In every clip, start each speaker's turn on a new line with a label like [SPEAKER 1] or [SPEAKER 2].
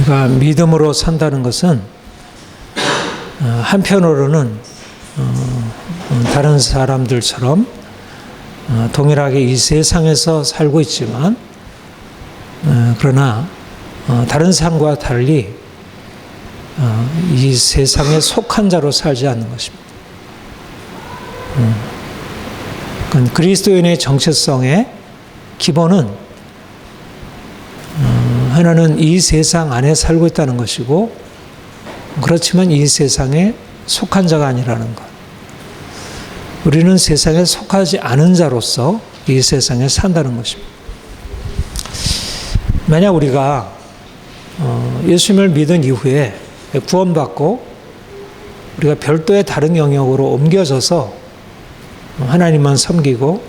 [SPEAKER 1] 우리가 믿음으로 산다는 것은 한편으로는 다른 사람들처럼 동일하게 이 세상에서 살고 있지만 그러나 다른 사람과 달리 이 세상에 속한 자로 살지 않는 것입니다. 그리스도인의 정체성의 기본은 하나는 이 세상 안에 살고 있다는 것이고, 그렇지만 이 세상에 속한 자가 아니라는 것. 우리는 세상에 속하지 않은 자로서 이 세상에 산다는 것입니다. 만약 우리가 예수님을 믿은 이후에 구원받고 우리가 별도의 다른 영역으로 옮겨져서 하나님만 섬기고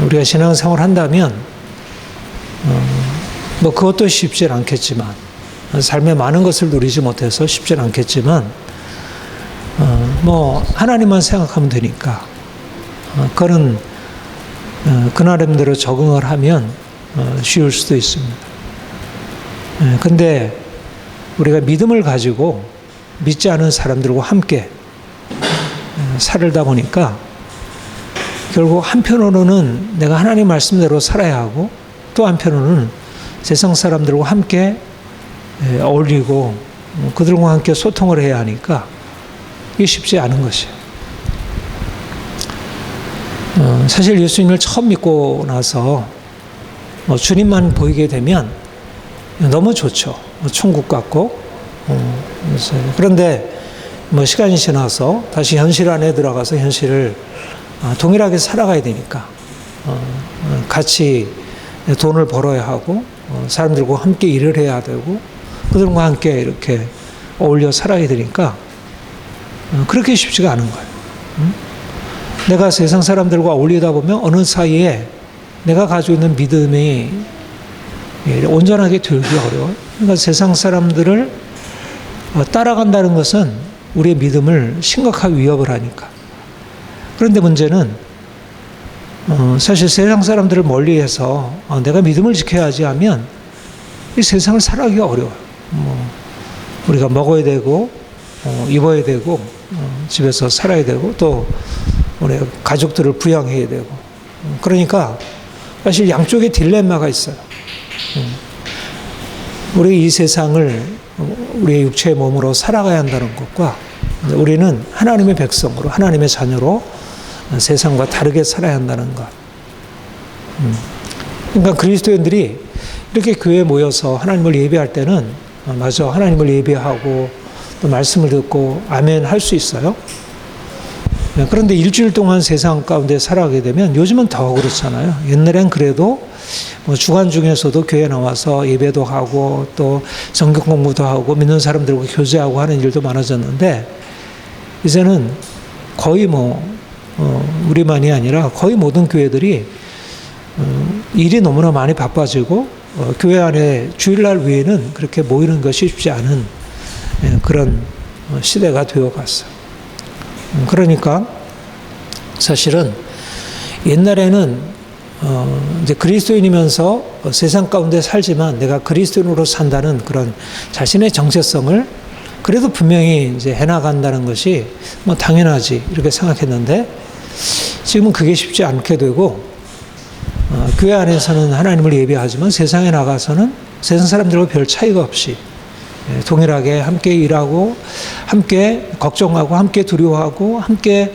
[SPEAKER 1] 우리가 신앙생활을 한다면 그것도 쉽지 않겠지만, 삶의 많은 것을 누리지 못해서 쉽지 않겠지만, 하나님만 생각하면 되니까, 그런 그 나름대로 적응을 하면 쉬울 수도 있습니다. 근데 우리가 믿음을 가지고 믿지 않은 사람들과 함께 살다 보니까 결국 한편으로는 내가 하나님 말씀대로 살아야 하고, 또 한편으로는 세상 사람들과 함께 어울리고 그들과 함께 소통을 해야 하니까 이게 쉽지 않은 것이에요. 사실 예수님을 처음 믿고 나서 주님만 보이게 되면 너무 좋죠. 천국 같고. 그런데 시간이 지나서 다시 현실 안에 들어가서 현실을 동일하게 살아가야 되니까 같이 돈을 벌어야 하고 사람들과 함께 일을 해야 되고 그들과 함께 이렇게 어울려 살아야 되니까 그렇게 쉽지가 않은 거예요. 내가 세상 사람들과 어울리다 보면 어느 사이에 내가 가지고 있는 믿음이 온전하게 되기 어려워요. 그러니까 세상 사람들을 따라간다는 것은 우리의 믿음을 심각하게 위협을 하니까. 그런데 문제는 사실 세상 사람들을 멀리해서 내가 믿음을 지켜야지 하면 이 세상을 살아가기가 어려워요. 우리가 먹어야 되고 입어야 되고 집에서 살아야 되고 또 우리 가족들을 부양해야 되고, 그러니까 사실 양쪽에 딜레마가 있어요. 우리 이 세상을 우리의 육체의 몸으로 살아가야 한다는 것과 우리는 하나님의 백성으로 하나님의 자녀로 세상과 다르게 살아야 한다는 것. 그러니까 그리스도인들이 이렇게 교회에 모여서 하나님을 예배할 때는 맞아, 하나님을 예배하고 또 말씀을 듣고 아멘 할 수 있어요. 그런데 일주일 동안 세상 가운데 살아가게 되면, 요즘은 더 그렇잖아요. 옛날엔 그래도 주간 중에서도 교회 나와서 예배도 하고 또 성경 공부도 하고 믿는 사람들과 교제하고 하는 일도 많아졌는데, 이제는 거의 우리만이 아니라 거의 모든 교회들이 일이 너무나 많이 바빠지고 교회 안에 주일날 외에는 그렇게 모이는 것이 쉽지 않은 그런 시대가 되어갔어요. 그러니까 사실은 옛날에는 이제 그리스도인이면서 세상 가운데 살지만 내가 그리스도인으로 산다는 그런 자신의 정체성을 그래도 분명히 이제 해나간다는 것이 당연하지 이렇게 생각했는데, 지금은 그게 쉽지 않게 되고 교회 안에서는 하나님을 예배하지만 세상에 나가서는 세상 사람들과 별 차이가 없이 동일하게 함께 일하고 함께 걱정하고 함께 두려워하고 함께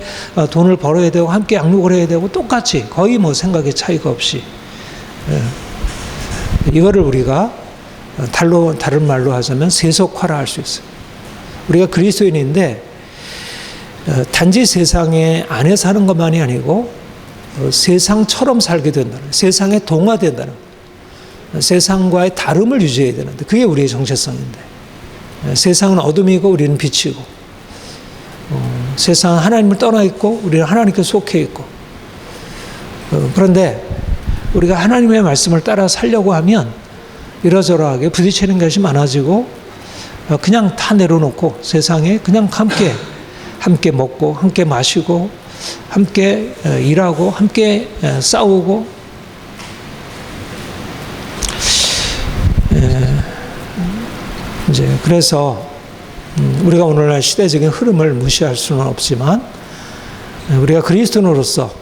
[SPEAKER 1] 돈을 벌어야 되고 함께 양육을 해야 되고 똑같이 거의 생각의 차이가 없이, 이거를 우리가 다른 말로 하자면 세속화라 할 수 있어요. 우리가 그리스도인인데 단지 세상에 안에 사는 것만이 아니고 세상처럼 살게 된다는, 세상에 동화된다는, 세상과의 다름을 유지해야 되는데 그게 우리의 정체성인데, 세상은 어둠이고 우리는 빛이고, 세상은 하나님을 떠나 있고 우리는 하나님께 속해 있고, 그런데 우리가 하나님의 말씀을 따라 살려고 하면 이러저러하게 부딪히는 것이 많아지고 그냥 다 내려놓고 세상에 그냥 함께 먹고 함께 마시고 함께 일하고 함께 싸우고, 이제 그래서 우리가 오늘날 시대적인 흐름을 무시할 수는 없지만 우리가 그리스도인으로서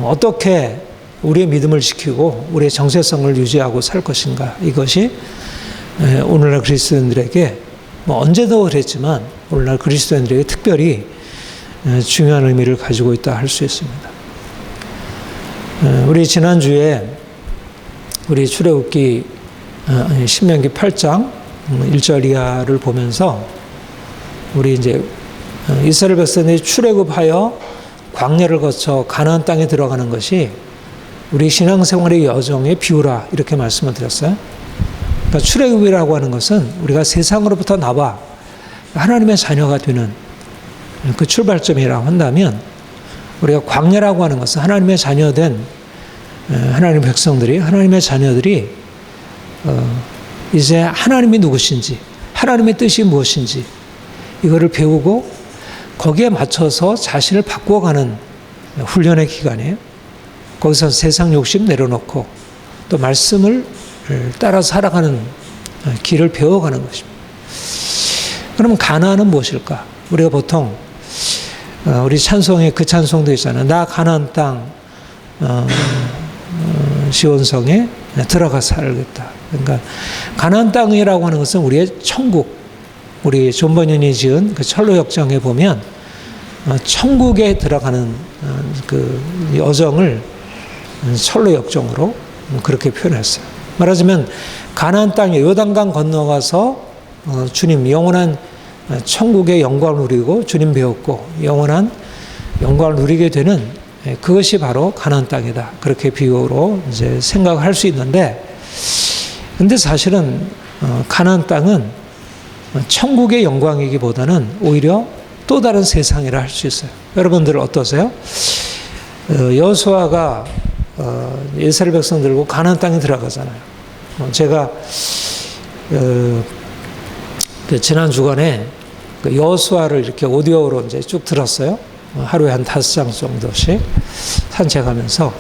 [SPEAKER 1] 어떻게 우리의 믿음을 지키고 우리의 정체성을 유지하고 살 것인가, 이것이 오늘날 그리스도인들에게 언제도 그랬지만 오늘날 그리스도인들에게 특별히 중요한 의미를 가지고 있다 할 수 있습니다. 우리 지난주에 우리 출애굽기 신명기 8장 1절 이하를 보면서 우리 이제 이스라엘 백성들이 출애굽하여 광야를 거쳐 가나안 땅에 들어가는 것이 우리 신앙생활의 여정의 비유라, 이렇게 말씀을 드렸어요. 그러니까 출애굽이라고 하는 것은 우리가 세상으로부터 나와 하나님의 자녀가 되는 그 출발점이라고 한다면, 우리가 광야라고 하는 것은 하나님의 자녀된 하나님의 백성들이, 하나님의 자녀들이 이제 하나님이 누구신지, 하나님의 뜻이 무엇인지 이거를 배우고 거기에 맞춰서 자신을 바꾸어가는 훈련의 기간이에요. 거기서 세상 욕심 내려놓고 또 말씀을 따라 살아가는 길을 배워가는 것입니다. 그러면 가나안은 무엇일까? 우리가 보통 우리 찬송에 그 찬송도 있잖아요. 나 가나안 땅 시온성에 들어가 살겠다. 그러니까 가나안 땅이라고 하는 것은 우리의 천국, 우리 존 버년이 지은 그 철로 역정에 보면 천국에 들어가는 그 여정을 철로 역정으로 그렇게 표현했어요. 말하자면 가나안 땅에 요단강 건너가서 주님 영원한 천국의 영광을 누리고 주님 배웠고 영원한 영광을 누리게 되는 그것이 바로 가나안 땅이다. 그렇게 비유로 이제 생각할 수 있는데, 근데 사실은 가나안 땅은 천국의 영광이기보다는 오히려 또 다른 세상이라 할 수 있어요. 여러분들 어떠세요? 여호수아가 이스라엘 백성 들고 가나안 땅에 들어가잖아요. 제가 지난 주간에 여호수아를 이렇게 오디오로 이제 쭉 들었어요. 하루에 한 5장 정도씩 산책하면서.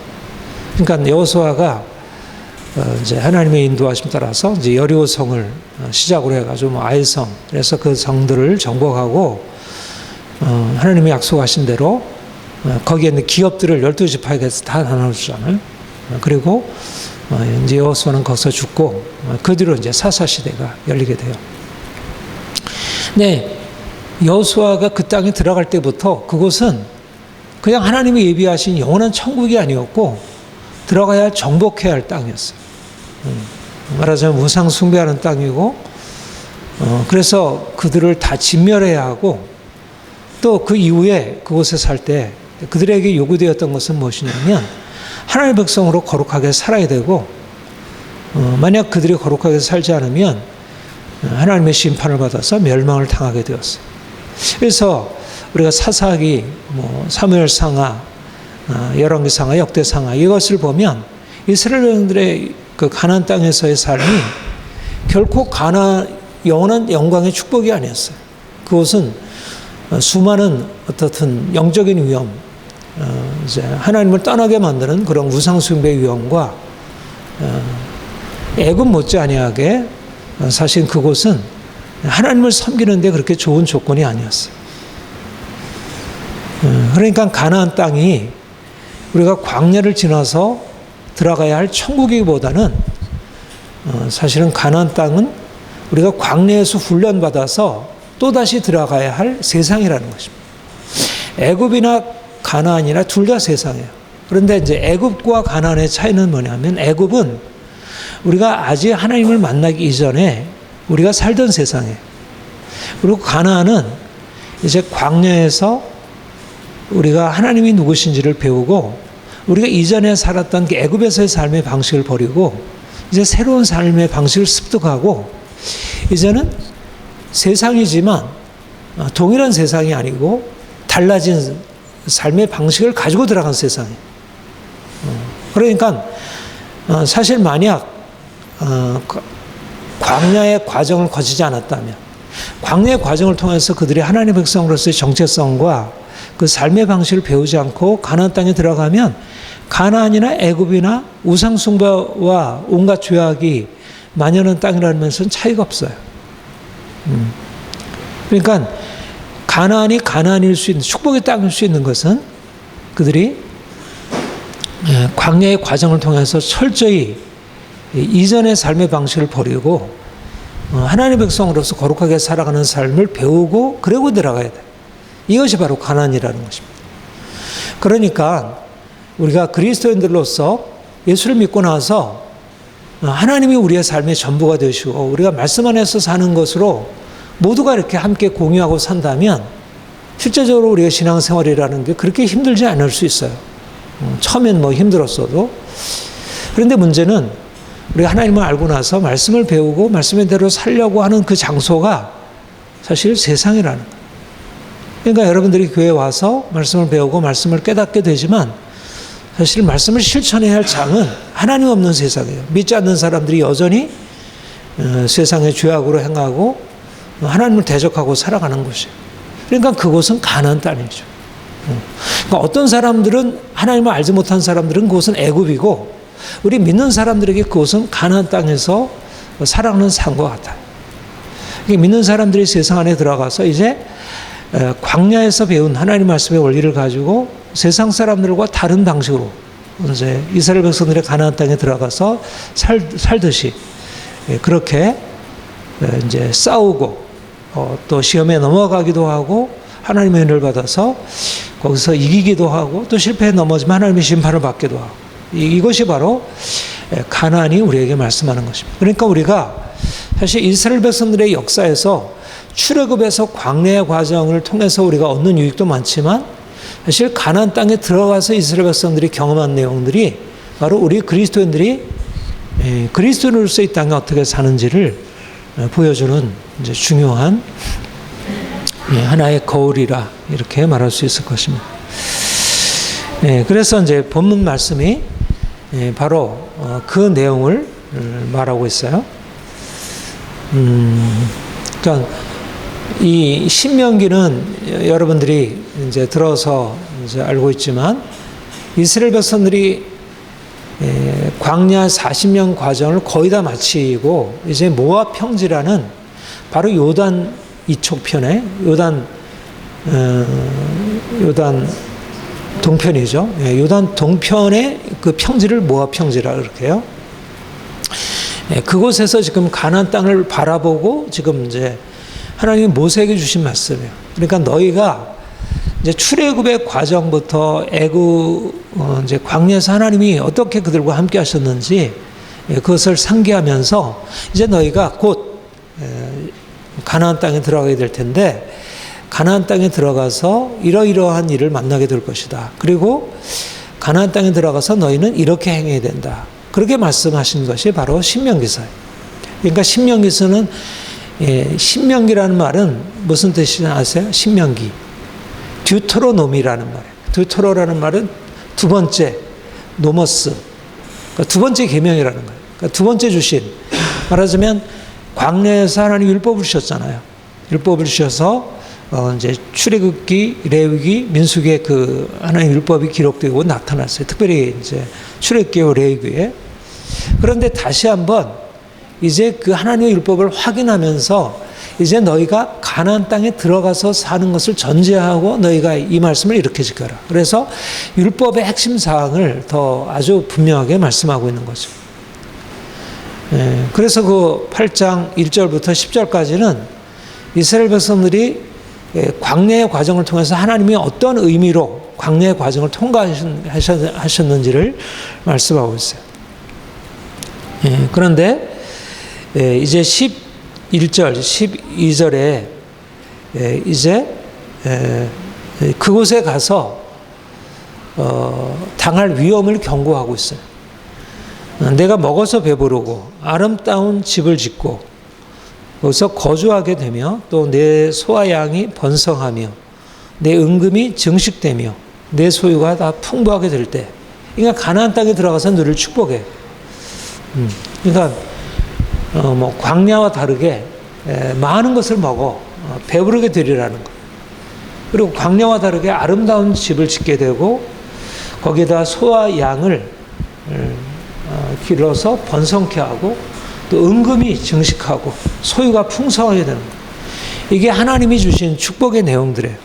[SPEAKER 1] 그러니까 여호수아가 이제 하나님의 인도하심 따라서 이제 여리고성을 시작으로 해가지고 아이성, 그래서 그 성들을 정복하고 하나님이 약속하신 대로 거기에 있는 기업들을 12지파에게서 다 나눠주잖아요. 그리고 이제 여호수아는 거기서 죽고 그 뒤로 이제 사사 시대가 열리게 돼요. 네, 여호수아가 그 땅에 들어갈 때부터 그곳은 그냥 하나님이 예비하신 영원한 천국이 아니었고 들어가야 정복해야 할 땅이었어요. 말하자면 우상 숭배하는 땅이고, 그래서 그들을 다 진멸해야 하고, 또 그 이후에 그곳에 살 때 그들에게 요구되었던 것은 무엇이냐면 하나님의 백성으로 거룩하게 살아야 되고, 만약 그들이 거룩하게 살지 않으면 하나님의 심판을 받아서 멸망을 당하게 되었어요. 그래서 우리가 사사기, 사무엘상하, 열왕기상하, 역대상하 이것을 보면 이스라엘인들의 그 가나안 땅에서의 삶이 결코 영원한 영광의 축복이 아니었어요. 그것은 수많은 어떻든 영적인 위험, 이제 하나님을 떠나게 만드는 그런 우상숭배 위험과 애굽 못지아니하게 사실 그곳은 하나님을 섬기는데 그렇게 좋은 조건이 아니었어요. 그러니까 가나안 땅이 우리가 광야를 지나서 들어가야 할 천국이기보다는 사실은 가나안 땅은 우리가 광야에서 훈련받아서 또다시 들어가야 할 세상이라는 것입니다. 애굽이나 가나안이나 둘 다 세상이에요. 그런데 이제 애굽과 가나안의 차이는 뭐냐면, 애굽은 우리가 아직 하나님을 만나기 이전에 우리가 살던 세상이에요. 그리고 가나안은 이제 광야에서 우리가 하나님이 누구신지를 배우고 우리가 이전에 살았던 그 애굽에서의 삶의 방식을 버리고 이제 새로운 삶의 방식을 습득하고, 이제는 세상이지만 동일한 세상이 아니고 달라진 삶의 방식을 가지고 들어간 세상이에요. 그러니까 사실 만약 광야의 과정을 거치지 않았다면, 광야의 과정을 통해서 그들이 하나님의 백성으로서의 정체성과 그 삶의 방식을 배우지 않고 가나안 땅에 들어가면 가나안이나 애굽이나 우상숭배와 온갖 죄악이 마녀는 땅이라는 면에서는 차이가 없어요. 그러니까 가나안이 가나안일 수 있는, 축복의 땅일 수 있는 것은 그들이 광야의 과정을 통해서 철저히 이전의 삶의 방식을 버리고 하나님의 백성으로서 거룩하게 살아가는 삶을 배우고 그러고 들어가야 돼요. 이것이 바로 가나안이라는 것입니다. 그러니까 우리가 그리스도인들로서 예수를 믿고 나서 하나님이 우리의 삶의 전부가 되시고 우리가 말씀 안에서 사는 것으로 모두가 이렇게 함께 공유하고 산다면 실제적으로 우리의 신앙생활이라는 게 그렇게 힘들지 않을 수 있어요. 처음엔 뭐 힘들었어도. 그런데 문제는 우리가 하나님을 알고 나서 말씀을 배우고 말씀의 대로 살려고 하는 그 장소가 사실 세상이라는 거예요. 그러니까 여러분들이 교회에 와서 말씀을 배우고 말씀을 깨닫게 되지만 사실 말씀을 실천해야 할 장은 하나님 없는 세상이에요. 믿지 않는 사람들이 여전히 세상의 죄악으로 행하고 하나님을 대적하고 살아가는 곳이에요. 그러니까 그곳은 가나안 땅이죠. 그러니까 어떤 사람들은 하나님을 알지 못한 사람들은 그곳은 애굽이고 우리 믿는 사람들에게 그곳은 가나안 땅에서 살아가는 삶과 같아요. 믿는 사람들이 세상 안에 들어가서 이제 광야에서 배운 하나님 말씀의 원리를 가지고 세상 사람들과 다른 방식으로 이제 이스라엘 백성들의 가나안 땅에 들어가서 살듯이 그렇게 이제 싸우고 또 시험에 넘어가기도 하고 하나님의 은혜를 받아서 거기서 이기기도 하고 또 실패에 넘어지면 하나님의 심판을 받기도 하고 이것이 바로 가나안이 우리에게 말씀하는 것입니다. 그러니까 우리가 사실 이스라엘 백성들의 역사에서 출애굽에서 광야의 과정을 통해서 우리가 얻는 유익도 많지만 사실 가나안 땅에 들어가서 이스라엘 백성들이 경험한 내용들이 바로 우리 그리스도인들이 그리스도인으로서 이 땅에 어떻게 사는지를 보여주는 이제 중요한 하나의 거울이라 이렇게 말할 수 있을 것입니다. 그래서 이제 본문 말씀이 바로 그 내용을 말하고 있어요. 그러니까 이 신명기는 여러분들이 이제 들어서 이제 알고 있지만 이스라엘 백성들이 광야 40년 과정을 거의 다 마치고 이제 모압 평지라는 바로 요단 이쪽편에 요단 동편이죠. 요단 동편의 그 평지를 모압 평지라 그렇게 해요. 그곳에서 지금 가나안 땅을 바라보고 지금 이제 하나님이 모세에게 주신 말씀이에요. 그러니까 너희가 이제 출애굽의 과정부터 애굽 이제 광야에서 하나님이 어떻게 그들과 함께 하셨는지 그것을 상기하면서 이제 너희가 곧 가나안 땅에 들어가게 될 텐데 가나안 땅에 들어가서 이러이러한 일을 만나게 될 것이다. 그리고 가나안 땅에 들어가서 너희는 이렇게 행해야 된다. 그렇게 말씀하신 것이 바로 신명기서예요. 그러니까 신명기서는 신명기라는 말은 무슨 뜻인지 아세요? 신명기. 듀토로노미라는 말이에요. 듀토로라는 말은 두 번째, 노머스. 그러니까 두 번째 계명이라는 거예요. 그러니까 두 번째 주신. 말하자면 광야에서 하나님 율법을 주셨잖아요. 율법을 주셔서 이제 출애굽기, 레위기, 민수기에 그 하나님 율법이 기록되고 나타났어요. 특별히 이제 출애굽기와 레위기에. 그런데 다시 한번 이제 그 하나님의 율법을 확인하면서 이제 너희가 가나안 땅에 들어가서 사는 것을 전제하고 너희가 이 말씀을 이렇게 지켜라. 그래서 율법의 핵심 사항을 더 아주 분명하게 말씀하고 있는 거죠. 그래서 그 8장 1절부터 10절까지는 이스라엘 백성들이 광야의 과정을 통해서 하나님이 어떤 의미로 광야의 과정을 통과하셨는지를 말씀하고 있어요. 그런데 이제 11절, 12절에 이제 그곳에 가서 당할 위험을 경고하고 있어요. 내가 먹어서 배부르고 아름다운 집을 짓고 거기서 거주하게 되며 또 내 소와 양이 번성하며 내 은금이 증식되며 내 소유가 다 풍부하게 될 때, 그러니까 가나안 땅에 들어가서 너를 축복해. 그러니까 뭐 광야와 다르게 많은 것을 먹어 배부르게 되리라는 것. 그리고 광야와 다르게 아름다운 집을 짓게 되고 거기에다 소와 양을 길러서 번성케 하고 또 은금이 증식하고 소유가 풍성하게 되는 거예요. 이게 하나님이 주신 축복의 내용들이에요.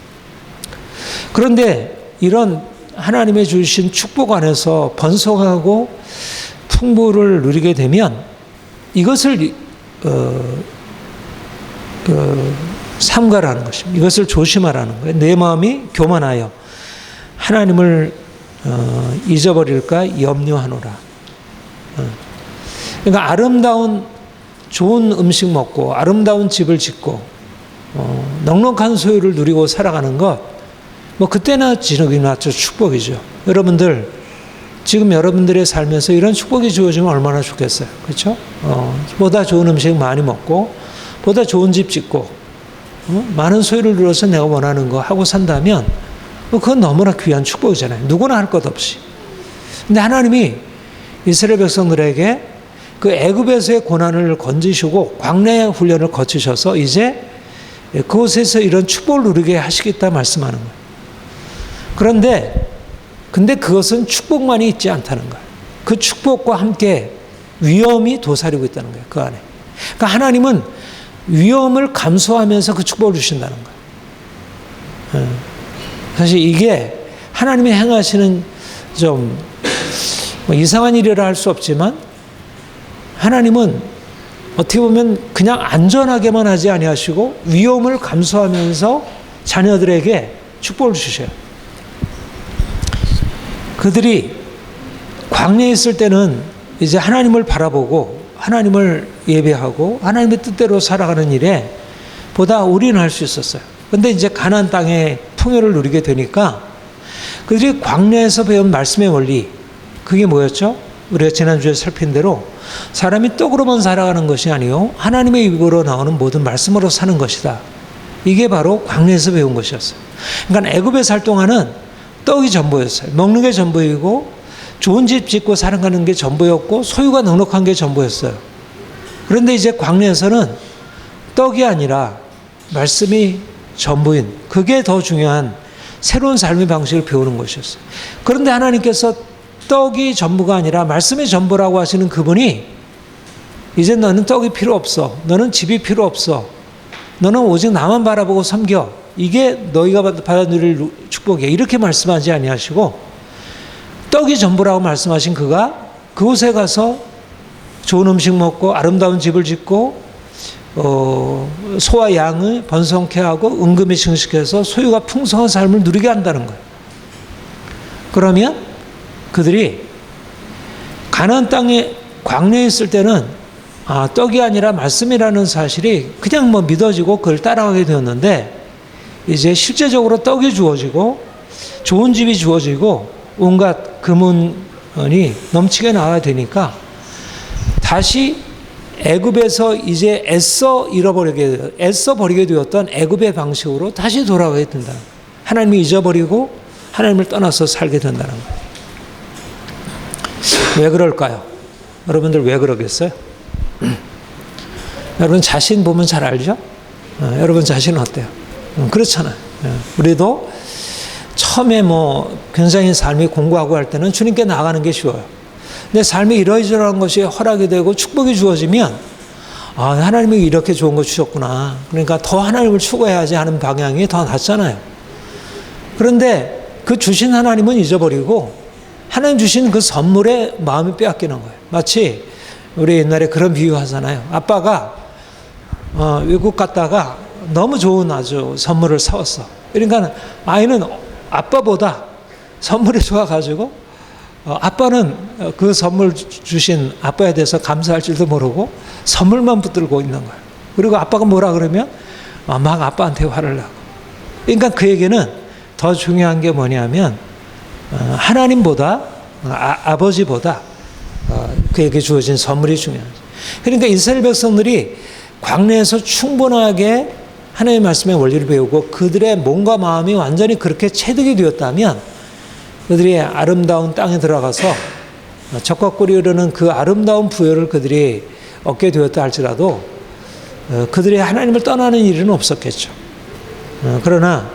[SPEAKER 1] 그런데 이런 하나님의 주신 축복 안에서 번성하고 풍부를 누리게 되면 이것을 삼가라는 것입니다. 이것을 조심하라는 거예요. 내 마음이 교만하여 하나님을 잊어버릴까 염려하노라. 그러니까 아름다운 좋은 음식 먹고 아름다운 집을 짓고 넉넉한 소유를 누리고 살아가는 것, 뭐 그때나 지나기나 축복이죠. 여러분들 지금 여러분들의 삶에서 이런 축복이 주어지면 얼마나 좋겠어요. 그렇죠? 보다 좋은 음식 많이 먹고 보다 좋은 집 짓고 많은 소유를 누려서 내가 원하는 거 하고 산다면 그건 너무나 귀한 축복이잖아요. 누구나 할 것 없이. 근데 하나님이 이스라엘 백성들에게 그 애굽에서의 고난을 건지시고 광야 훈련을 거치셔서 이제 그곳에서 이런 축복을 누리게 하시겠다 말씀하는 거예요. 근데 그것은 축복만이 있지 않다는 거예요. 그 축복과 함께 위험이 도사리고 있다는 거예요. 그 안에. 그러니까 하나님은 위험을 감수하면서 그 축복을 주신다는 거예요. 사실 이게 하나님이 행하시는 좀 이상한 일이라 할 수 없지만 하나님은 어떻게 보면 그냥 안전하게만 하지 아니하시고 위험을 감수하면서 자녀들에게 축복을 주셔요. 그들이 광야에 있을 때는 이제 하나님을 바라보고 하나님을 예배하고 하나님의 뜻대로 살아가는 일에 보다 올인할 수 있었어요. 그런데 이제 가나안 땅의 풍요를 누리게 되니까 그들이 광야에서 배운 말씀의 원리, 그게 뭐였죠? 우리가 지난주에 살핀 대로 사람이 떡으로만 살아가는 것이 아니요 하나님의 입으로 나오는 모든 말씀으로 사는 것이다. 이게 바로 광야에서 배운 것이었어요. 그러니까 애굽에 살 동안은 떡이 전부였어요. 먹는 게 전부이고 좋은 집 짓고 살아가는 게 전부였고 소유가 넉넉한 게 전부였어요. 그런데 이제 광야에서는 떡이 아니라 말씀이 전부인, 그게 더 중요한 새로운 삶의 방식을 배우는 것이었어요. 그런데 하나님께서 떡이 전부가 아니라 말씀이 전부라고 하시는 그분이 이제 너는 떡이 필요 없어. 너는 집이 필요 없어. 너는 오직 나만 바라보고 섬겨. 이게 너희가 받아 누릴 축복이야. 이렇게 말씀하지 아니하시고 떡이 전부라고 말씀하신 그가 그곳에 가서 좋은 음식 먹고 아름다운 집을 짓고 소와 양을 번성케 하고 은금이 증식해서 소유가 풍성한 삶을 누리게 한다는 거예요. 그러면 그들이 가나안 땅에 광야에 있을 때는 떡이 아니라 말씀이라는 사실이 그냥 믿어지고 그걸 따라가게 되었는데 이제 실제적으로 떡이 주어지고 좋은 집이 주어지고 온갖 금은이 넘치게 나와야 되니까 다시 애굽에서 이제 애써 버리게 되었던 애굽의 방식으로 다시 돌아가게 된다. 하나님이 잊어버리고 하나님을 떠나서 살게 된다는 거예요. 왜 그럴까요? 여러분들 왜 그러겠어요? 여러분 자신 보면 잘 알죠? 여러분 자신은 어때요? 그렇잖아요. 우리도 처음에 굉장히 삶이 공고하고 할 때는 주님께 나가는 게 쉬워요. 근데 삶이 이러이러한 것이 허락이 되고 축복이 주어지면 하나님이 이렇게 좋은 거 주셨구나. 그러니까 더 하나님을 추구해야지 하는 방향이 더 낫잖아요. 그런데 그 주신 하나님은 잊어버리고 하나님 주신 그 선물에 마음이 빼앗기는 거예요. 마치 우리 옛날에 그런 비유 하잖아요. 아빠가 외국 갔다가 너무 좋은 아주 선물을 사왔어. 그러니까 아이는 아빠보다 선물이 좋아가지고 아빠는 그 선물 주신 아빠에 대해서 감사할 줄도 모르고 선물만 붙들고 있는 거예요. 그리고 아빠가 뭐라 그러면 막 아빠한테 화를 나고. 그러니까 그에게는 더 중요한 게 뭐냐면 하나님보다 아버지보다 그에게 주어진 선물이 중요하죠. 그러니까 이스라엘 백성들이 광야에서 충분하게 하나님의 말씀의 원리를 배우고 그들의 몸과 마음이 완전히 그렇게 체득이 되었다면 그들이 아름다운 땅에 들어가서 적과 꿀이 흐르는 그 아름다운 부여를 그들이 얻게 되었다 할지라도 그들이 하나님을 떠나는 일은 없었겠죠. 그러나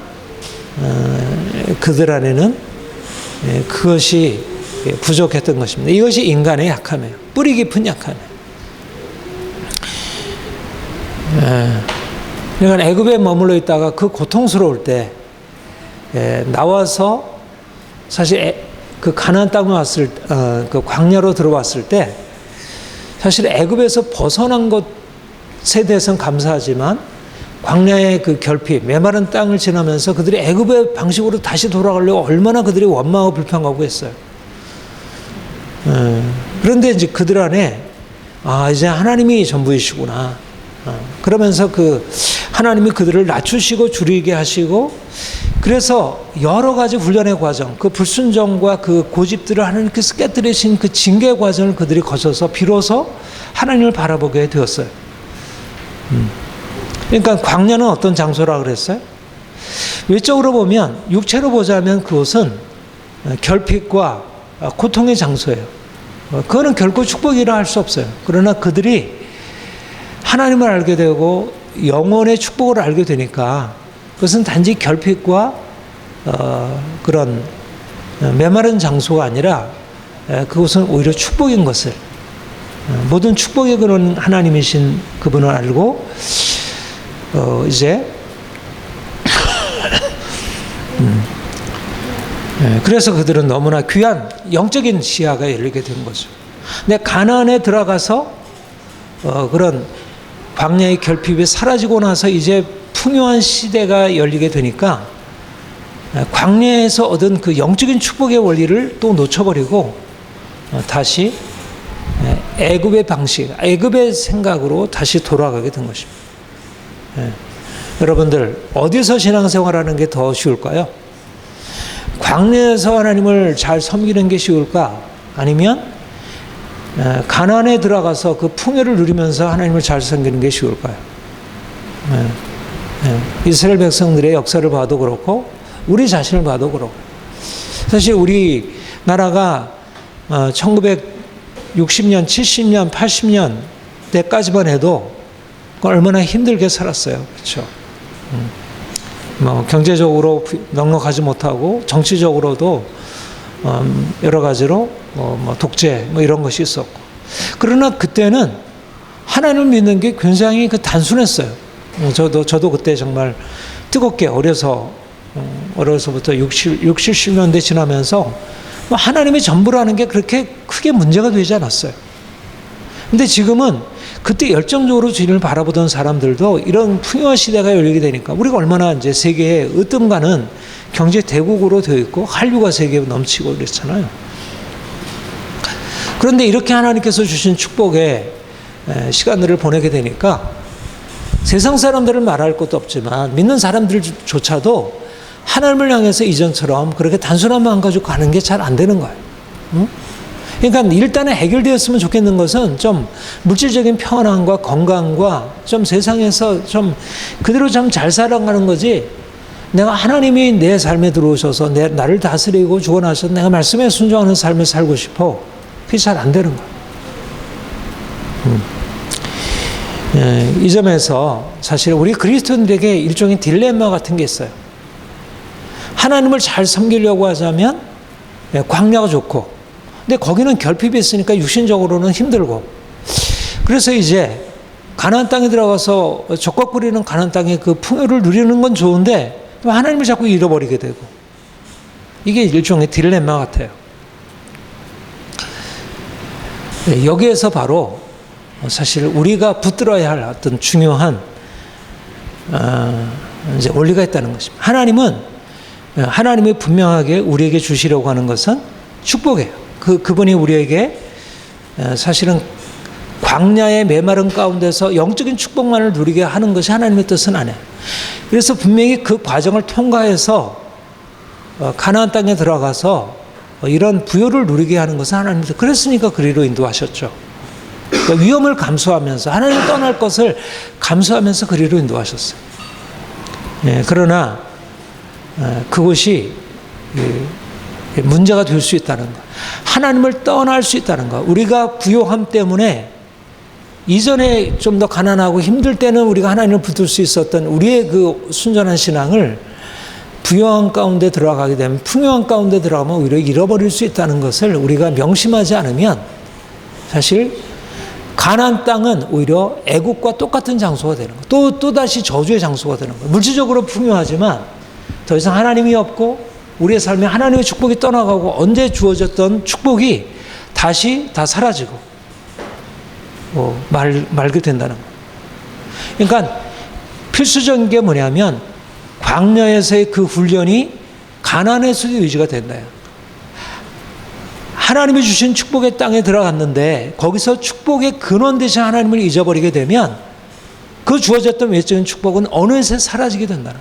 [SPEAKER 1] 그들 안에는 그것이 부족했던 것입니다. 이것이 인간의 약함이에요. 뿌리 깊은 약함이에요. 그러니까 애굽에 머물러 있다가 그 고통스러울 때 나와서 사실 그 가나안 땅에 왔을 그 광야로 들어왔을 때 사실 애굽에서 벗어난 것에 대해서는 감사하지만 광야의 그 결핍, 메마른 땅을 지나면서 그들이 애굽의 방식으로 다시 돌아가려고 얼마나 그들이 원망하고 불평하고 했어요. 그런데 이제 그들 안에 이제 하나님이 전부이시구나. 그러면서 그 하나님이 그들을 낮추시고 줄이게 하시고 그래서 여러 가지 훈련의 과정, 그 불순종과 그 고집들을 하나님께서 깨뜨리신 그 징계 과정을 그들이 거쳐서 비로소 하나님을 바라보게 되었어요. 그러니까 광야는 어떤 장소라 그랬어요? 외적으로 보면, 육체로 보자면 그곳은 결핍과 고통의 장소예요. 그거는 결코 축복이라 할 수 없어요. 그러나 그들이 하나님을 알게 되고 영혼의 축복을 알게 되니까 그것은 단지 결핍과 그런 메마른 장소가 아니라 그것은 오히려 축복인 것을, 모든 축복의 근원 하나님이신 그분을 알고 이제 그래서 그들은 너무나 귀한 영적인 시야가 열리게 된 거죠. 근데 가나안에 들어가서 그런 광야의 결핍이 사라지고 나서 이제 풍요한 시대가 열리게 되니까 광야에서 얻은 그 영적인 축복의 원리를 또 놓쳐버리고 다시 애굽의 방식, 애굽의 생각으로 다시 돌아가게 된 것입니다. 여러분들 어디서 신앙생활하는 게 더 쉬울까요? 광야에서 하나님을 잘 섬기는 게 쉬울까? 아니면 가나안에 들어가서 그 풍요를 누리면서 하나님을 잘 섬기는 게 쉬울까요? 이스라엘 백성들의 역사를 봐도 그렇고 우리 자신을 봐도 그렇고 사실 우리 나라가 1960년, 70년, 80년 때까지만 해도 얼마나 힘들게 살았어요. 그렇죠? 경제적으로 넉넉하지 못하고 정치적으로도 여러 가지로 독재 이런 것이 있었고, 그러나 그때는 하나님을 믿는 게 굉장히 단순했어요. 저도 그때 정말 뜨겁게 어려서부터 60, 70년대 지나면서 하나님의 전부라는 게 그렇게 크게 문제가 되지 않았어요. 근데 지금은 그때 열정적으로 주님을 바라보던 사람들도 이런 풍요한 시대가 열리게 되니까 우리가 얼마나 이제 세계에 으뜸가는 경제 대국으로 되어 있고 한류가 세계에 넘치고 그랬잖아요. 그런데 이렇게 하나님께서 주신 축복의 시간들을 보내게 되니까 세상 사람들을 말할 것도 없지만 믿는 사람들조차도 하나님을 향해서 이전처럼 그렇게 단순한 마음 가지고 가는 게 잘 안 되는 거예요. 그러니까 일단은 해결되었으면 좋겠는 것은 좀 물질적인 평안함과 건강과 좀 세상에서 좀 그대로 좀 잘 살아가는 거지, 내가 하나님이 내 삶에 들어오셔서 나를 다스리고 주관하셔서 내가 말씀에 순종하는 삶을 살고 싶어, 그게 잘 안 되는 거예요. 이 점에서 사실 우리 그리스도인들에게 일종의 딜레마 같은 게 있어요. 하나님을 잘 섬기려고 하자면 광야가 좋고, 근데 거기는 결핍이 있으니까 육신적으로는 힘들고, 그래서 이제 가나안 땅에 들어가서 적각거리는 가나안 땅의 그 풍요를 누리는 건 좋은데 하나님을 자꾸 잃어버리게 되고, 이게 일종의 딜레마 같아요. 여기에서 바로 사실 우리가 붙들어야 할 어떤 중요한 이제 원리가 있다는 것입니다. 하나님이 분명하게 우리에게 주시려고 하는 것은 축복이에요. 그분이 우리에게 사실은 광야의 메마른 가운데서 영적인 축복만을 누리게 하는 것이 하나님의 뜻은 아니에요. 그래서 분명히 그 과정을 통과해서 가나안 땅에 들어가서 이런 부요를 누리게 하는 것은 하나님의 뜻. 그랬으니까 그리로 인도하셨죠. 그러니까 위험을 감수하면서, 하나님을 떠날 것을 감수하면서 그리로 인도하셨어요. 그러나 그것이 문제가 될 수 있다는 것, 하나님을 떠날 수 있다는 것. 우리가 부요함 때문에 이전에 좀 더 가난하고 힘들 때는 우리가 하나님을 붙들 수 있었던 우리의 그 순전한 신앙을 부요한 가운데 들어가게 되면, 풍요한 가운데 들어가면 오히려 잃어버릴 수 있다는 것을 우리가 명심하지 않으면 사실 가나안 땅은 오히려 애국과 똑같은 장소가 되는 거예요. 또 다시 저주의 장소가 되는 거예요. 물질적으로 풍요하지만 더 이상 하나님이 없고 우리의 삶에 하나님의 축복이 떠나가고 언제 주어졌던 축복이 다시 다 사라지고 말게 된다는 거예요. 그러니까 필수적인 게 뭐냐면 광야에서의 그 훈련이 가나안에서도 유지가 된다요. 하나님이 주신 축복의 땅에 들어갔는데 거기서 축복의 근원 대신 하나님을 잊어버리게 되면 그 주어졌던 외적인 축복은 어느새 사라지게 된다는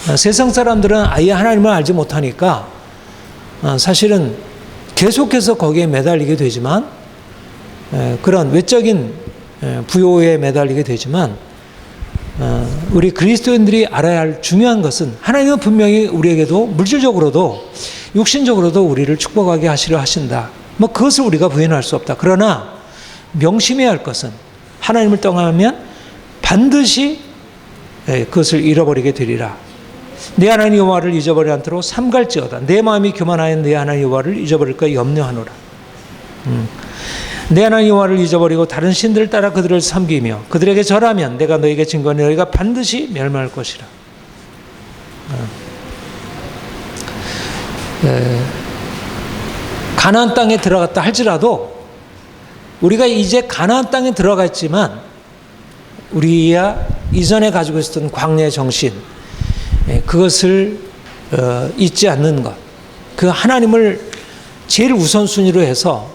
[SPEAKER 1] 거예요. 세상 사람들은 아예 하나님을 알지 못하니까 사실은 계속해서 거기에 매달리게 되지만 그런 외적인 부요에 매달리게 되지만 우리 그리스도인들이 알아야 할 중요한 것은 하나님은 분명히 우리에게도 물질적으로도 육신적으로도 우리를 축복하게 하시려 하신다. 그것을 우리가 부인할 수 없다. 그러나 명심해야 할 것은 하나님을 떠나면 반드시 그것을 잃어버리게 되리라. 내 하나님 여호와를 잊어버리지 않도록 삼갈지어다. 내 마음이 교만하여 내 하나님 여호와를 잊어버릴까 염려하노라. 내 하나님 여호와를 잊어버리고 다른 신들을 따라 그들을 섬기며 그들에게 절하면 내가 너에게 증거하니 너희가 반드시 멸망할 것이라. 가나안 땅에 들어갔다 할지라도 우리가 이제 가나안 땅에 들어갔지만 우리야 이전에 가지고 있었던 광야의 정신 그것을 잊지 않는 것, 그 하나님을 제일 우선순위로 해서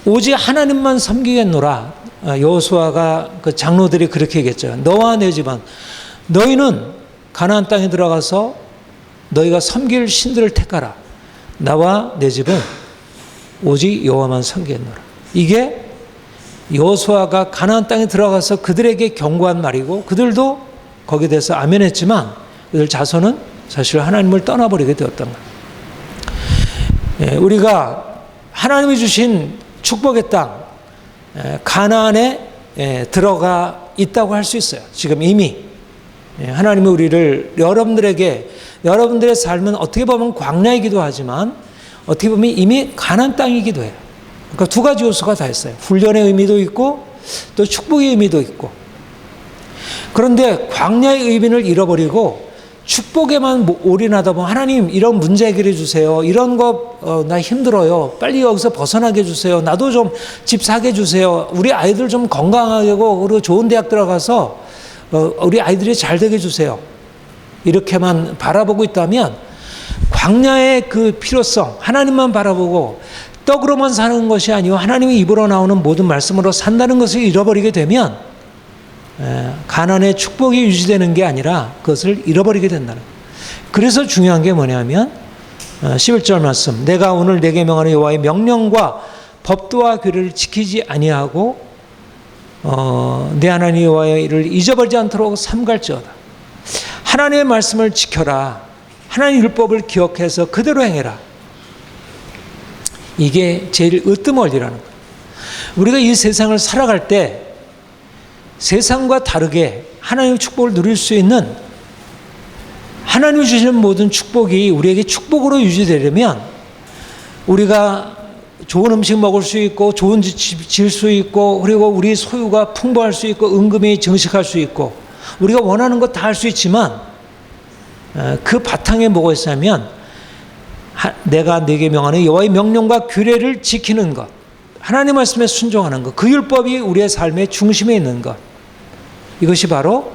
[SPEAKER 1] 오직 하나님만 섬기겠노라. 여호수아가 그 장로들이 그렇게 얘기했죠. 너와 내 집안 너희는 가나안 땅에 들어가서 너희가 섬길 신들을 택하라. 나와 내 집은 오직 여호와만 섬기겠노라. 이게 여호수아가 가나안 땅에 들어가서 그들에게 경고한 말이고 그들도 거기에 대해서 아멘했지만 그들 자손은 사실 하나님을 떠나버리게 되었던 거예요. 우리가 하나님이 주신 축복의 땅 가나안에 들어가 있다고 할 수 있어요. 지금 이미 하나님이 우리를 여러분들의 삶은 어떻게 보면 광야이기도 하지만 어떻게 보면 이미 가나안 땅이기도 해요. 그러니까 두 가지 요소가 다 있어요. 훈련의 의미도 있고 또 축복의 의미도 있고. 그런데 광야의 의미를 잃어버리고 축복에만 올인하다 보면 하나님 이런 문제 해결해 주세요. 이런 거 나 힘들어요. 빨리 여기서 벗어나게 해주세요. 나도 좀 집 사게 해주세요. 우리 아이들 좀 건강하고 그리고 좋은 대학 들어가서 우리 아이들이 잘 되게 해주세요. 이렇게만 바라보고 있다면 광야의 그 필요성 하나님만 바라보고 떡으로만 사는 것이 아니고 하나님의 입으로 나오는 모든 말씀으로 산다는 것을 잃어버리게 되면 가나안의 축복이 유지되는 게 아니라 그것을 잃어버리게 된다는 거예요. 그래서 중요한 게 뭐냐면 11절 말씀 내가 오늘 내게 명하는 여호와의 명령과 법도와 규례를 지키지 아니하고 내 하나님 여호와의 일을 잊어버리지 않도록 삼갈지어다. 하나님의 말씀을 지켜라. 하나님의 율법을 기억해서 그대로 행해라. 이게 제일 으뜸원리라는 거예요. 우리가 이 세상을 살아갈 때 세상과 다르게 하나님의 축복을 누릴 수 있는 하나님이 주시는 모든 축복이 우리에게 축복으로 유지되려면 우리가 좋은 음식 먹을 수 있고 좋은 집 지을 수 있고 그리고 우리 소유가 풍부할 수 있고 은금이 증식할 수 있고 우리가 원하는 것 다 할 수 있지만 그 바탕에 뭐가 있냐면 내가 네게 명하는 여호와의 명령과 규례를 지키는 것, 하나님 말씀에 순종하는 것, 그 율법이 우리의 삶의 중심에 있는 것, 이것이 바로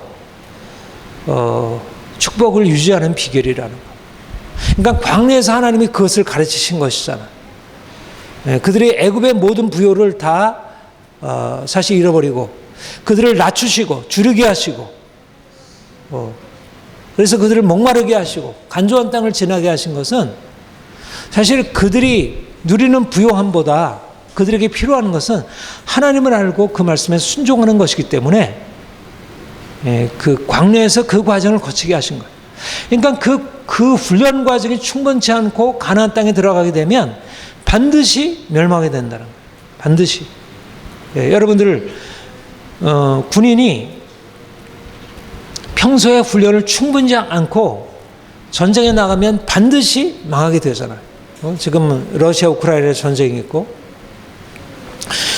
[SPEAKER 1] 축복을 유지하는 비결이라는 것. 그러니까 광야에서 하나님이 그것을 가르치신 것이잖아요. 그들이 애굽의 모든 부요를 다 사실 잃어버리고 그들을 낮추시고 주르게 하시고 그래서 그들을 목마르게 하시고 간조한 땅을 지나게 하신 것은 사실 그들이 누리는 부요함보다 그들에게 필요한 것은 하나님을 알고 그 말씀에 순종하는 것이기 때문에 그 광야에서 그 과정을 거치게 하신 거예요. 그러니까 그 훈련 과정이 충분치 않고 가나안 땅에 들어가게 되면 반드시 멸망하게 된다는 거예요. 반드시. 여러분들 군인이 평소에 훈련을 충분히 않고 전쟁에 나가면 반드시 망하게 되잖아요. 지금 러시아 우크라이나 전쟁이 있고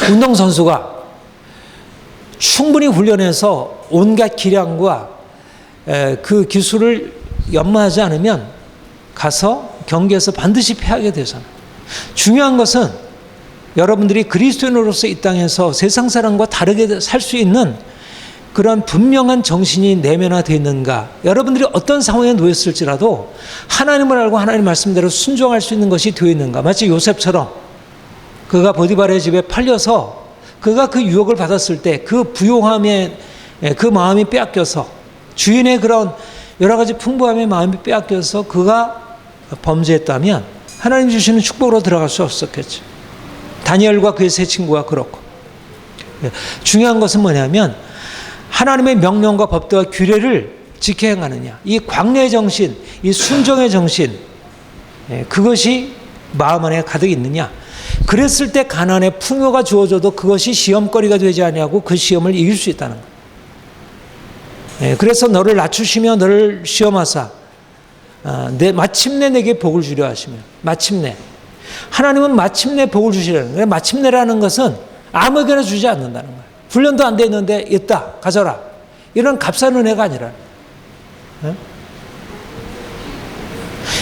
[SPEAKER 1] 운동선수가 충분히 훈련해서 온갖 기량과 그 기술을 연마하지 않으면 가서 경기에서 반드시 패하게 되잖아요. 중요한 것은 여러분들이 그리스도인으로서 이 땅에서 세상 사람과 다르게 살 수 있는 그런 분명한 정신이 내면화되어 있는가. 여러분들이 어떤 상황에 놓였을지라도 하나님을 알고 하나님 말씀대로 순종할 수 있는 것이 되어 있는가. 마치 요셉처럼 그가 보디발의 집에 팔려서 그가 그 유혹을 받았을 때 그 부요함에 그 마음이 빼앗겨서 주인의 그런 여러 가지 풍부함의 마음이 빼앗겨서 그가 범죄했다면 하나님 주시는 축복으로 들어갈 수 없었겠죠. 다니엘과 그의 세 친구가 그렇고. 중요한 것은 뭐냐면 하나님의 명령과 법도와 규례를 지켜 행하느냐. 이 광야의 정신, 이 순종의 정신, 그것이 마음 안에 가득 있느냐. 그랬을 때 가난의 풍요가 주어져도 그것이 시험거리가 되지 아니하고 그 시험을 이길 수 있다는 거예요. 그래서 너를 낮추시며 너를 시험하사 마침내 내게 복을 주려 하시며. 마침내. 하나님은 마침내 복을 주시려는 거예요. 마침내라는 것은 아무에게나 주지 않는다는 거예요. 훈련도 안 돼 있는데 있다 가져라, 이런 값싼 은혜가 아니라.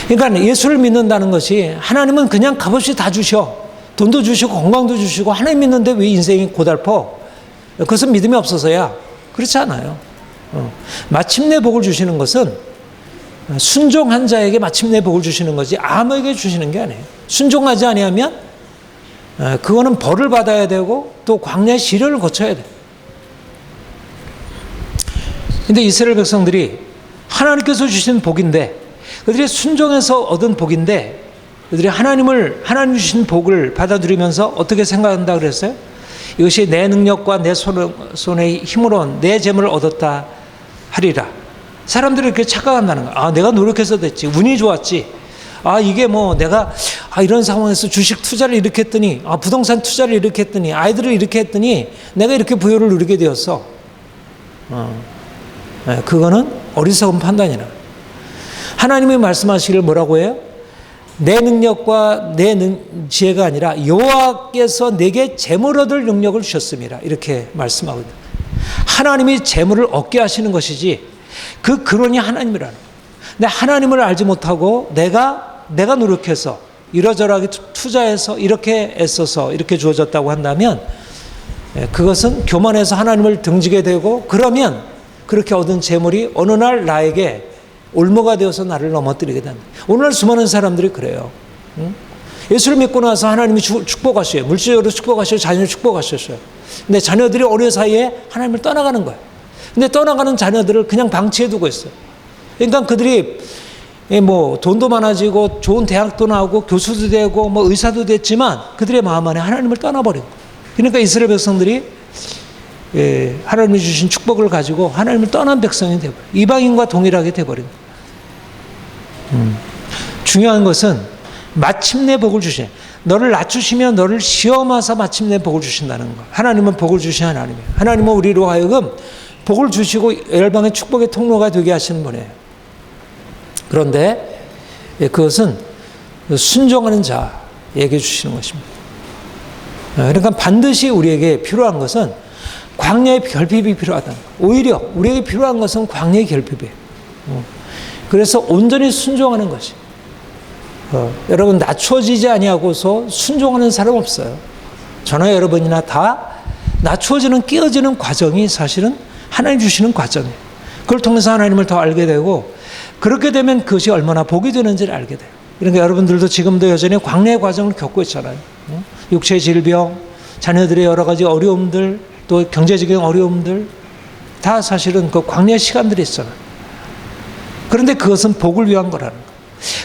[SPEAKER 1] 그러니까 예수를 믿는다는 것이 하나님은 그냥 값없이 다 주셔. 돈도 주시고 건강도 주시고 하나님 믿는데 왜 인생이 고달퍼? 그것은 믿음이 없어서야. 그렇지 않아요. 마침내 복을 주시는 것은 순종한 자에게 마침내 복을 주시는 거지 아무에게 주시는 게 아니에요. 순종하지 아니하면 그거는 벌을 받아야 되고 또 광야의 시련을 거쳐야 돼. 근데 이스라엘 백성들이 하나님께서 주신 복인데, 그들이 순종해서 얻은 복인데, 그들이 하나님 주신 복을 받아들이면서 어떻게 생각한다 그랬어요? 이것이 내 능력과 내 손의 힘으로 내 재물을 얻었다 하리라. 사람들이 이렇게 착각한다는 거야. 아, 내가 노력해서 됐지. 운이 좋았지. 아, 이게 뭐 내가 이런 상황에서 주식 투자를 이렇게 했더니, 부동산 투자를 이렇게 했더니, 아이들을 이렇게 했더니 내가 이렇게 부여를 누리게 되었어. 그거는 어리석은 판단이라. 하나님이 말씀하시기를 뭐라고 해요? 내 능력과 내 지혜가 아니라 여호와께서 내게 재물 얻을 능력을 주셨습니다. 이렇게 말씀하거든요. 하나님이 재물을 얻게 하시는 것이지 그 근원이 하나님이라는 거예요. 근데 하나님을 알지 못하고 내가 노력해서 이러저러하게 투자해서 이렇게 애써서 이렇게 주어졌다고 한다면 그것은 교만해서 하나님을 등지게 되고, 그러면 그렇게 얻은 재물이 어느 날 나에게 올무가 되어서 나를 넘어뜨리게 된다. 오늘날 수많은 사람들이 그래요. 예수를 믿고 나서 하나님이 축복하셔요. 물질적으로 축복하셔요. 자녀를 축복하셨어요. 근데 자녀들이 어린 사이에 하나님을 떠나가는 거예요. 근데 떠나가는 자녀들을 그냥 방치해두고 있어요. 그러니까 그들이 뭐 돈도 많아지고 좋은 대학도 나오고 교수도 되고 뭐 의사도 됐지만 그들의 마음 안에 하나님을 떠나버린 거예요. 그러니까 이스라엘 백성들이 하나님이 주신 축복을 가지고 하나님을 떠난 백성이 되어버려요. 이방인과 동일하게 되어버린 거예요. 중요한 것은 마침내 복을 주시네. 너를 낮추시며 너를 시험하사 마침내 복을 주신다는 거. 하나님은 복을 주시는 하나님이에요. 하나님은 우리로 하여금 복을 주시고 열방의 축복의 통로가 되게 하시는 분이에요. 그런데 그것은 순종하는 자에게 주시는 것입니다. 그러니까 반드시 우리에게 필요한 것은 광야의 결핍이 필요하다. 오히려 우리에게 필요한 것은 광야의 결핍이에요. 그래서 온전히 순종하는 것이. 여러분, 낮추어지지 아니하고서 순종하는 사람 없어요. 저나 여러분이나 다 낮추어지는, 끼어지는 과정이 사실은 하나님 주시는 과정이에요. 그걸 통해서 하나님을 더 알게 되고, 그렇게 되면 그것이 얼마나 복이 되는지를 알게 돼요. 그러니까 여러분들도 지금도 여전히 광야의 과정을 겪고 있잖아요. 육체의 질병, 자녀들의 여러 가지 어려움들, 또 경제적인 어려움들, 다 사실은 그 광야의 시간들이 있잖아요. 그런데 그것은 복을 위한 거라는 거예요.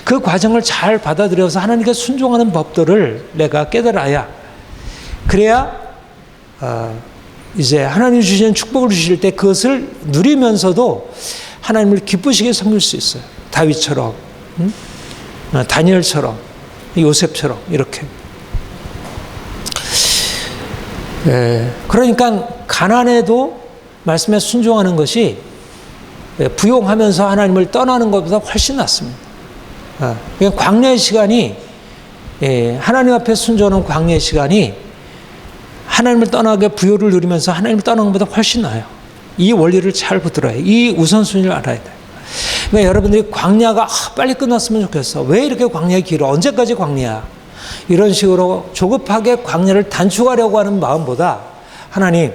[SPEAKER 1] 그 과정을 잘 받아들여서 하나님께 순종하는 법들을 내가 깨달아야, 그래야 이제 하나님 주시는 축복을 주실 때 그것을 누리면서도 하나님을 기쁘시게 섬길 수 있어요. 다윗처럼, 다니엘처럼, 요셉처럼 이렇게. 그러니까 가난해도 말씀에 순종하는 것이 부용하면서 하나님을 떠나는 것보다 훨씬 낫습니다. 그러니까 광야의 시간이, 하나님 앞에 순종하는 광야의 시간이 하나님을 떠나게 부요를 누리면서 하나님을 떠나는 것보다 훨씬 나아요. 이 원리를 잘 붙들어야 해요. 이 우선순위를 알아야 돼요. 그러니까 여러분들이 광야가 빨리 끝났으면 좋겠어. 왜 이렇게 광야 길어? 언제까지 광야야? 이런 식으로 조급하게 광야를 단축하려고 하는 마음보다 하나님,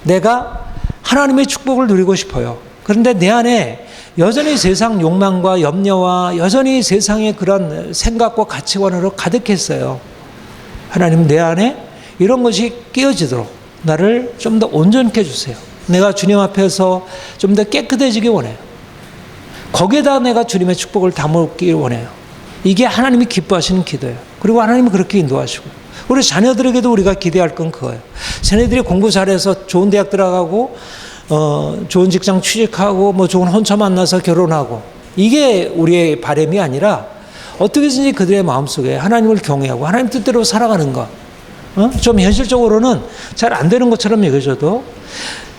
[SPEAKER 1] 내가 하나님의 축복을 누리고 싶어요. 그런데 내 안에 여전히 세상 욕망과 염려와 여전히 세상의 그런 생각과 가치관으로 가득했어요. 하나님, 내 안에 이런 것이 깨어지도록 나를 좀 더 온전케 해주세요. 내가 주님 앞에서 좀 더 깨끗해지기 원해요. 거기에다 내가 주님의 축복을 담기 원해요. 이게 하나님이 기뻐하시는 기도예요. 그리고 하나님은 그렇게 인도하시고, 우리 자녀들에게도 우리가 기대할 건 그거예요. 쟤네들이 공부 잘해서 좋은 대학 들어가고 좋은 직장 취직하고 뭐 좋은 혼처 만나서 결혼하고, 이게 우리의 바람이 아니라 어떻게든지 그들의 마음속에 하나님을 경외하고 하나님 뜻대로 살아가는 것. 좀 현실적으로는 잘 안 되는 것처럼 여겨져도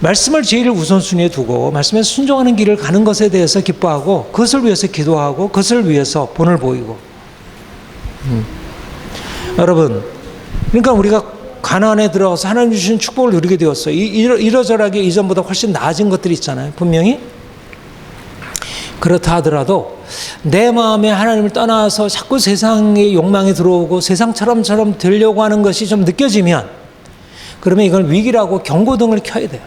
[SPEAKER 1] 말씀을 제일 우선순위에 두고 말씀에 순종하는 길을 가는 것에 대해서 기뻐하고, 그것을 위해서 기도하고, 그것을 위해서 본을 보이고. 여러분, 그러니까 우리가 가나안에 들어가서 하나님 주신 축복을 누리게 되었어요. 이러저러하게 이전보다 훨씬 나아진 것들이 있잖아요. 분명히. 그렇다 하더라도 내 마음에 하나님을 떠나서 자꾸 세상의 욕망이 들어오고 세상처럼 되려고 하는 것이 좀 느껴지면, 그러면 이걸 위기라고 경고등을 켜야 돼요.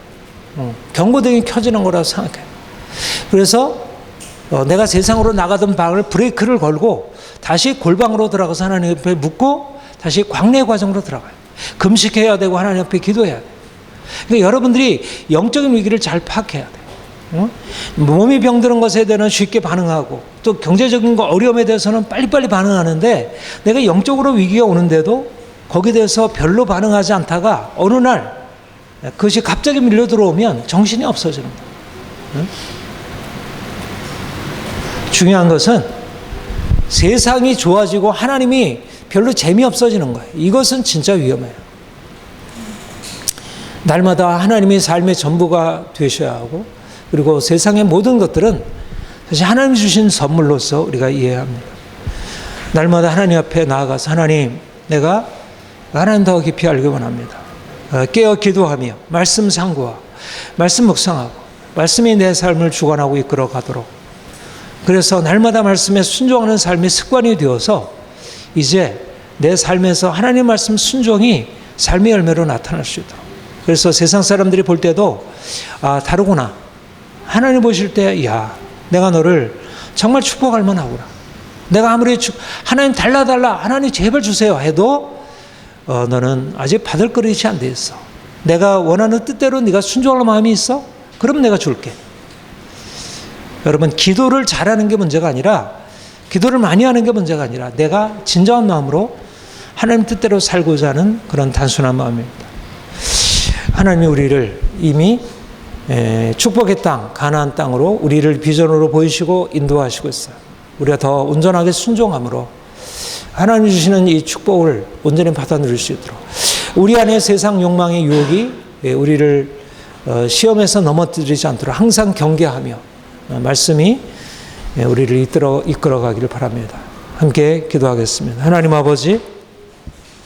[SPEAKER 1] 경고등이 켜지는 거라고 생각해요. 그래서 내가 세상으로 나가던 방을 브레이크를 걸고 다시 골방으로 들어가서 하나님 옆에 묻고 다시 광내 과정으로 들어가요. 금식해야 되고 하나님 앞에 기도해야 돼요. 그러니까 여러분들이 영적인 위기를 잘 파악해야 돼요. 몸이 병드는 것에 대해서는 쉽게 반응하고, 또 경제적인 거 어려움에 대해서는 빨리빨리 반응하는데, 내가 영적으로 위기가 오는데도 거기에 대해서 별로 반응하지 않다가 어느 날 그것이 갑자기 밀려 들어오면 정신이 없어지는 거예요. 중요한 것은 세상이 좋아지고 하나님이 별로 재미없어지는 거예요. 이것은 진짜 위험해요. 날마다 하나님이 삶의 전부가 되셔야 하고, 그리고 세상의 모든 것들은 사실 하나님이 주신 선물로서 우리가 이해해야 합니다. 날마다 하나님 앞에 나아가서 하나님, 내가 하나님 더 깊이 알기 원합니다. 깨어 기도하며 말씀 상고하고 말씀 묵상하고 말씀이 내 삶을 주관하고 이끌어 가도록, 그래서 날마다 말씀에 순종하는 삶이 습관이 되어서 이제 내 삶에서 하나님 말씀 순종이 삶의 열매로 나타날 수 있도록. 그래서 세상 사람들이 볼 때도 다르구나. 하나님 보실 때, 야, 내가 너를 정말 축복할 만하구나. 내가 아무리 하나님 달라 하나님 제발 주세요 해도 너는 아직 받을 그릇이 안 돼 있어. 내가 원하는 뜻대로 네가 순종할 마음이 있어? 그럼 내가 줄게. 여러분, 기도를 잘하는 게 문제가 아니라, 기도를 많이 하는 게 문제가 아니라, 내가 진정한 마음으로 하나님 뜻대로 살고자 하는 그런 단순한 마음입니다. 하나님이 우리를 이미 축복의 땅, 가나안 땅으로 우리를 비전으로 보이시고 인도하시고 있어요. 우리가 더 온전하게 순종함으로 하나님 주시는 이 축복을 온전히 받아 누릴 수 있도록, 우리 안에 세상 욕망의 유혹이 우리를 시험에서 넘어뜨리지 않도록 항상 경계하며 말씀이 우리를 이끌어 가기를 바랍니다. 함께 기도하겠습니다. 하나님 아버지,